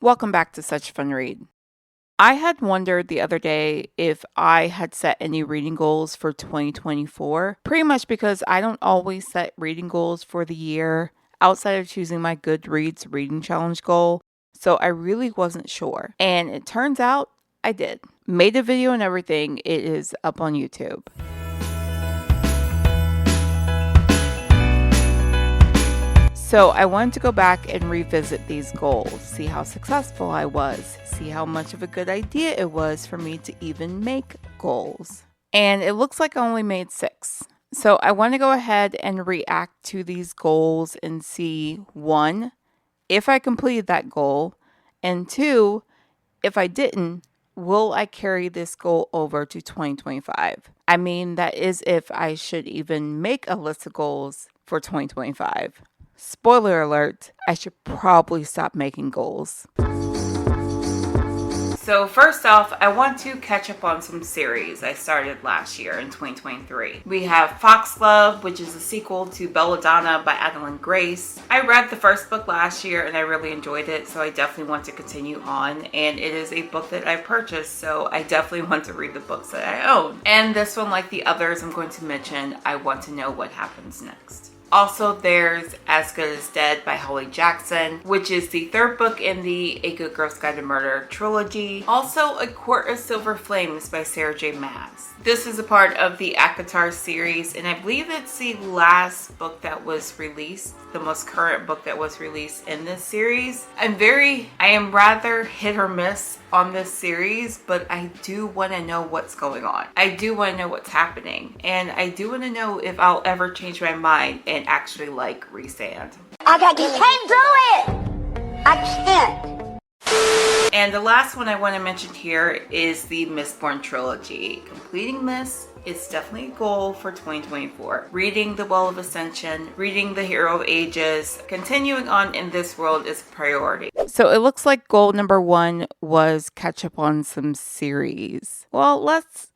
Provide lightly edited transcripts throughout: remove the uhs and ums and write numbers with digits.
Welcome back to Such a Fun Read. I had wondered the other day if I had set any reading goals for 2024, pretty much because I don't always set reading goals for the year outside of choosing my Goodreads reading challenge goal, so I really wasn't sure. And it turns out I did. Made a video and everything. It is up on YouTube. So I wanted to go back and revisit these goals, see how successful I was, see how much of a good idea it was for me to even make goals. And it looks like I only made 6. So I want to go ahead and react to these goals and see, 1, if I completed that goal, and 2, if I didn't, will I carry this goal over to 2025? I mean, that is if I should even make a list of goals for 2025. Spoiler alert, I should probably stop making goals. So first off, I want to catch up on some series I started last year in 2023. We have Foxglove, which is a sequel to Belladonna by Adeline Grace. I read the first book last year and I really enjoyed it, so I definitely want to continue on. And it is a book that I purchased, so I definitely want to read the books that I own. And this one, like the others I'm going to mention, I want to know what happens next. Also, there's As Good as Dead by Holly Jackson, which is the 3rd book in the A Good Girl's Guide to Murder trilogy. Also, A Quart of Silver Flames by Sarah J. Maas. This is a part of the ACOTAR series, and I believe it's the last book that was released, the most current book that was released in this series. I am rather hit or miss on this series, but I do want to know what's going on. I do want to know what's happening, and I do want to know if I'll ever change my mind and actually like Rhysand. You can't do it! I can't. And the last one I want to mention here is the Mistborn trilogy. Completing this is definitely a goal for 2024. Reading The Well of Ascension, reading The Hero of Ages, continuing on in this world is a priority. So it looks like goal number 1 was catch up on some series. Well,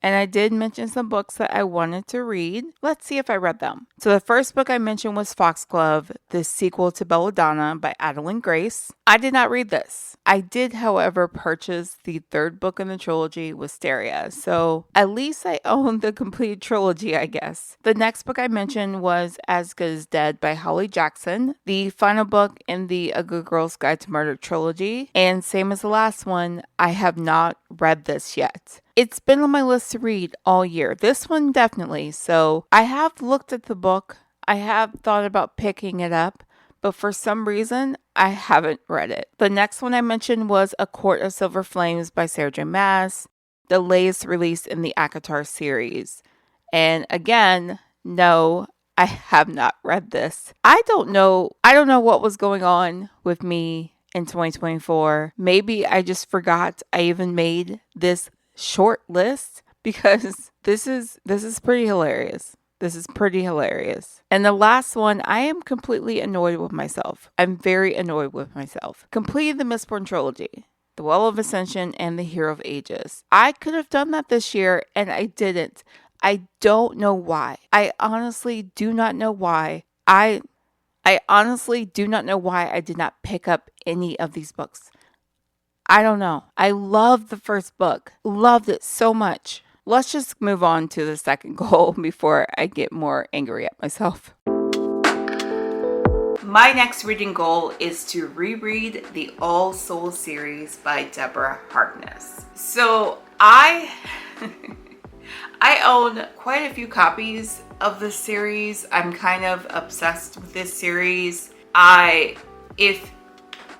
and I did mention some books that I wanted to read. Let's see if I read them. So the first book I mentioned was Foxglove, the sequel to Belladonna by Adeline Grace. I did not read this. I did, however, purchase the 3rd book in the trilogy, Wisteria, so at least I own the complete trilogy, I guess. The next book I mentioned was As Good as Dead by Holly Jackson, the final book in the A Good Girl's Guide to Murder trilogy, and same as the last one, I have not read this yet. It's been on my list to read all year. This one definitely, so I have looked at the book, I have thought about picking it up, but for some reason, I haven't read it. The next one I mentioned was A Quart of Silver Flames by Sarah J. Maas, the latest release in the ACOTAR series. And again, no, I have not read this. I don't know what was going on with me in 2024. Maybe I just forgot I even made this short list, because this is pretty hilarious. This is pretty hilarious. And the last one, I am completely annoyed with myself. I'm very annoyed with myself. Completed the Mistborn trilogy, The Well of Ascension, and The Hero of Ages. I could have done that this year, and I didn't. I don't know why. I honestly do not know why. I honestly do not know why I did not pick up any of these books. I don't know. I loved the first book. Loved it so much. Let's just move on to the second goal before I get more angry at myself. My next reading goal is to reread the All Souls series by Deborah Harkness. So I own quite a few copies of this series. I'm kind of obsessed with this series.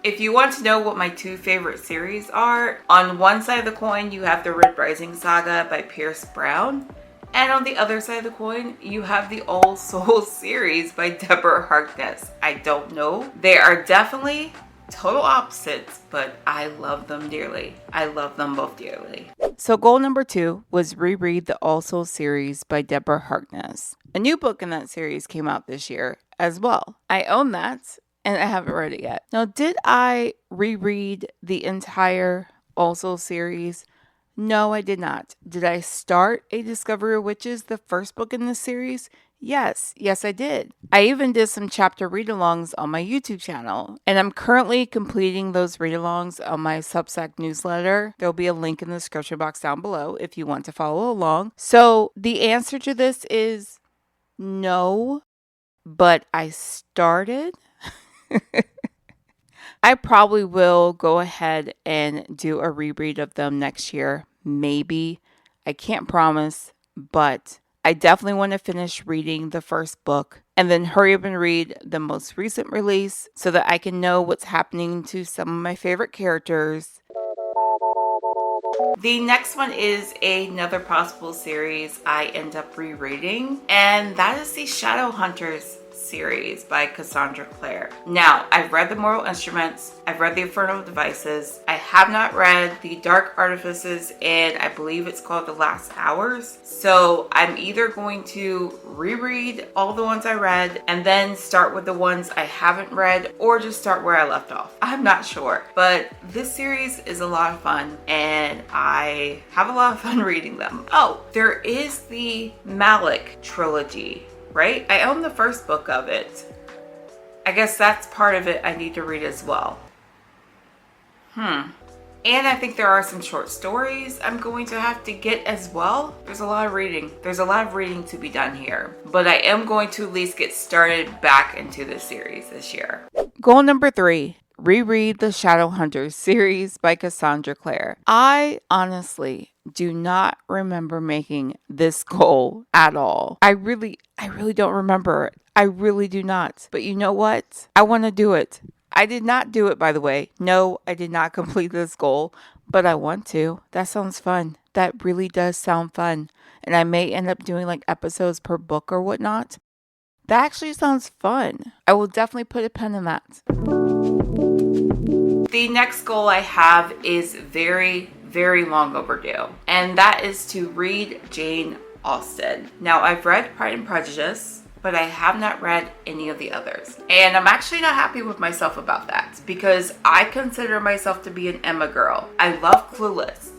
If you want to know what my 2 favorite series are, on one side of the coin, you have the Red Rising Saga by Pierce Brown. And on the other side of the coin, you have the All Souls series by Deborah Harkness. I don't know. They are definitely total opposites, but I love them dearly. I love them both dearly. So goal number 2 was reread the All Souls series by Deborah Harkness. A new book in that series came out this year as well. I own that, and I haven't read it yet. Now, did I reread the entire All Souls series? No, I did not. Did I start A Discovery of Witches, the first book in this series? Yes, I did. I even did some chapter read-alongs on my YouTube channel, and I'm currently completing those read-alongs on my Substack newsletter. There'll be a link in the description box down below if you want to follow along. So the answer to this is no, but I started. I probably will go ahead and do a reread of them next year. Maybe. I can't promise, but I definitely want to finish reading the first book and then hurry up and read the most recent release so that I can know what's happening to some of my favorite characters. The next one is another possible series I end up rereading, and that is the Shadowhunters series by Cassandra Clare. Now, I've read The Moral Instruments, I've read The Infernal Devices, I have not read The Dark Artifices, and I believe it's called The Last Hours. So I'm either going to reread all the ones I read and then start with the ones I haven't read, or just start where I left off. I'm not sure, but this series is a lot of fun and I have a lot of fun reading them. Oh, there is the Malik trilogy, right? I own the first book of it. I guess that's part of it I need to read as well. And I think there are some short stories I'm going to have to get as well. There's a lot of reading. There's a lot of reading to be done here. But I am going to at least get started back into this series this year. Goal number 3. Reread the Shadowhunters series by Cassandra Clare. I honestly do not remember making this goal at all. I really don't remember it. I really do not. But you know what? I want to do it. I did not do it, by the way. No, I did not complete this goal, but I want to. That sounds fun. That really does sound fun. And I may end up doing like episodes per book or whatnot. That actually sounds fun. I will definitely put a pen in that. The next goal I have is very, very long overdue, and that is to read Jane Austen. Now, I've read Pride and Prejudice, but I have not read any of the others. And I'm actually not happy with myself about that because I consider myself to be an Emma girl. I love Clueless.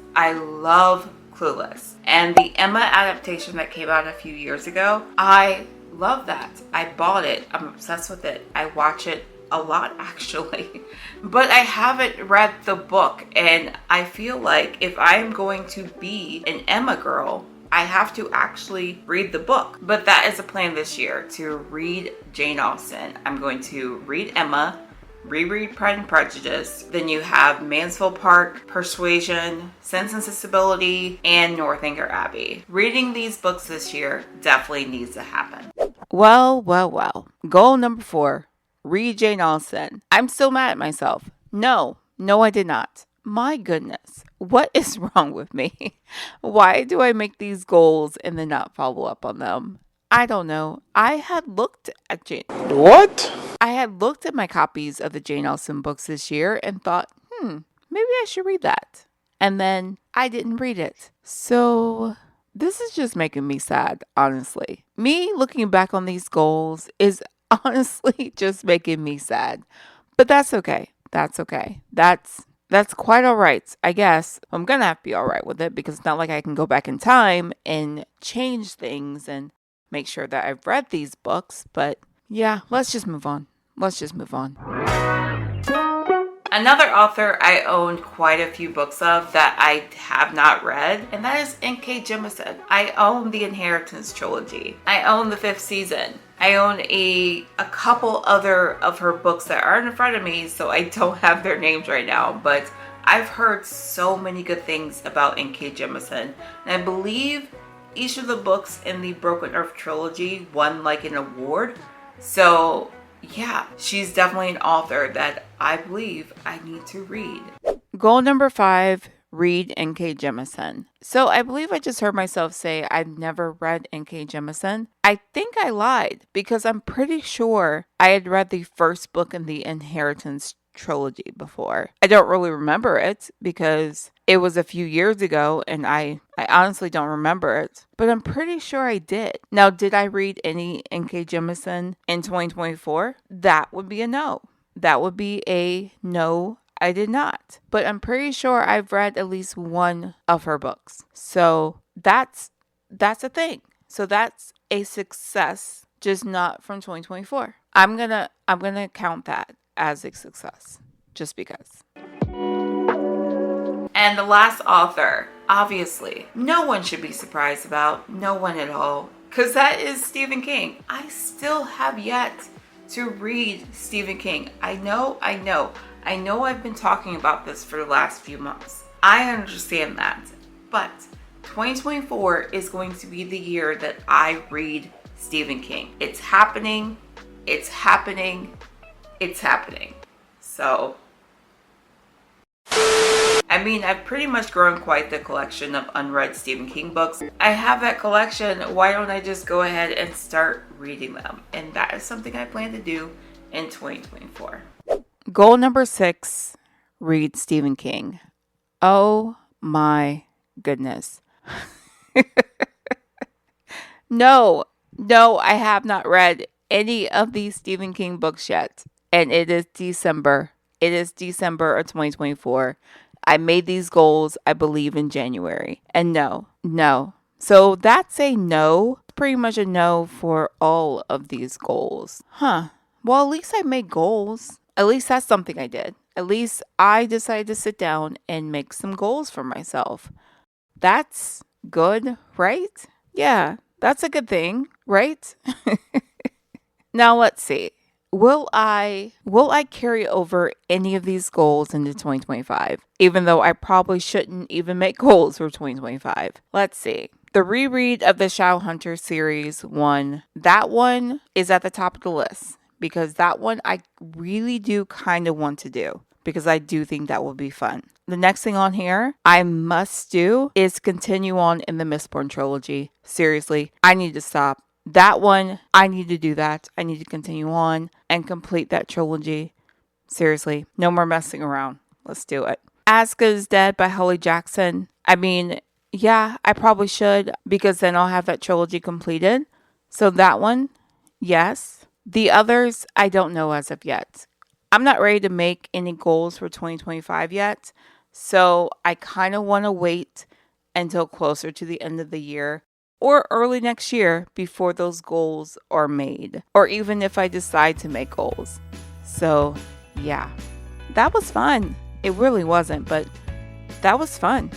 And the Emma adaptation that came out a few years ago, I love that. I bought it. I'm obsessed with it. I watch it a lot actually, but I haven't read the book, and I feel like if I am going to be an Emma girl, I have to actually read the book. But that is a plan this year, to read Jane Austen. I'm going to read Emma, reread Pride and Prejudice. Then you have Mansfield Park, Persuasion, Sense and Sensibility, and Northanger Abbey. Reading these books this year definitely needs to happen. Well. Goal number 4. Read Jane Austen. I'm still mad at myself. No, I did not. My goodness, what is wrong with me? Why do I make these goals and then not follow up on them? I don't know. I had looked at my copies of the Jane Austen books this year and thought, maybe I should read that. And then I didn't read it. So this is just making me sad, honestly. Me looking back on these goals is honestly just making me sad. But that's okay. That's quite all right, I guess. I'm gonna have to be all right with it because it's not like I can go back in time and change things and make sure that I've read these books. But yeah, let's just move on. Another author I own quite a few books of that I have not read, and that is N.K. Jemisin. I own the Inheritance trilogy. I own the 5th season. I own a couple other of her books that aren't in front of me, so I don't have their names right now, but I've heard so many good things about N.K. Jemisin, and I believe each of the books in the Broken Earth trilogy won like an award. So yeah, she's definitely an author that I believe I need to read. Goal number 5, read N.K. Jemisin. So I believe I just heard myself say I've never read N.K. Jemisin. I think I lied because I'm pretty sure I had read the first book in the Inheritance trilogy before. I don't really remember it because it was a few years ago and I honestly don't remember it, but I'm pretty sure I did. Now, did I read any N.K. Jemisin in 2024? That would be a no. That would be a no, I did not. But I'm pretty sure I've read at least one of her books. So that's a thing. So that's a success just not from 2024. I'm gonna count that as a success, just because. And the last author, obviously, no one should be surprised about, no one at all, because that is Stephen King. I still have yet to read Stephen King. I know I've been talking about this for the last few months. I understand that, but 2024 is going to be the year that I read Stephen King. It's happening. It's happening. It's happening. So, I mean, I've pretty much grown quite the collection of unread Stephen King books. I have that collection. Why don't I just go ahead and start reading them? And that is something I plan to do in 2024. Goal number 6, read Stephen King. Oh my goodness. No, I have not read any of these Stephen King books yet. And it is December. It is December of 2024. I made these goals, I believe, in January. And no. So that's a no. Pretty much a no for all of these goals. Well, at least I made goals. At least that's something I did. At least I decided to sit down and make some goals for myself. That's good, right? Yeah, that's a good thing, right? Now let's see. Will I carry over any of these goals into 2025? Even though I probably shouldn't even make goals for 2025. Let's see. The reread of the Shadowhunter series 1, that one is at the top of the list. Because that one I really do kind of want to do. Because I do think that will be fun. The next thing on here I must do is continue on in the Mistborn trilogy. Seriously, I need to stop. That one, I need to do that. I need to continue on and complete that trilogy. Seriously, no more messing around. Let's do it. As Good as Dead by Holly Jackson. I mean, yeah, I probably should because then I'll have that trilogy completed. So that one, yes. The others, I don't know as of yet. I'm not ready to make any goals for 2025 yet. So I kind of want to wait until closer to the end of the year or early next year before those goals are made. Or even if I decide to make goals. So yeah, that was fun. It really wasn't, but that was fun.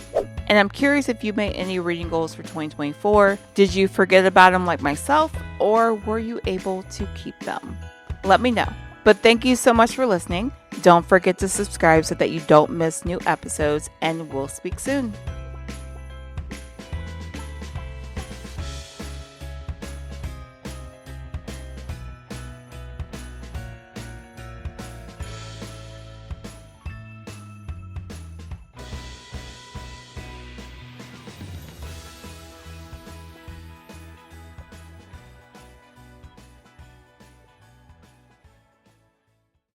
And I'm curious if you made any reading goals for 2024. Did you forget about them like myself, or were you able to keep them? Let me know. But thank you so much for listening. Don't forget to subscribe so that you don't miss new episodes, and we'll speak soon.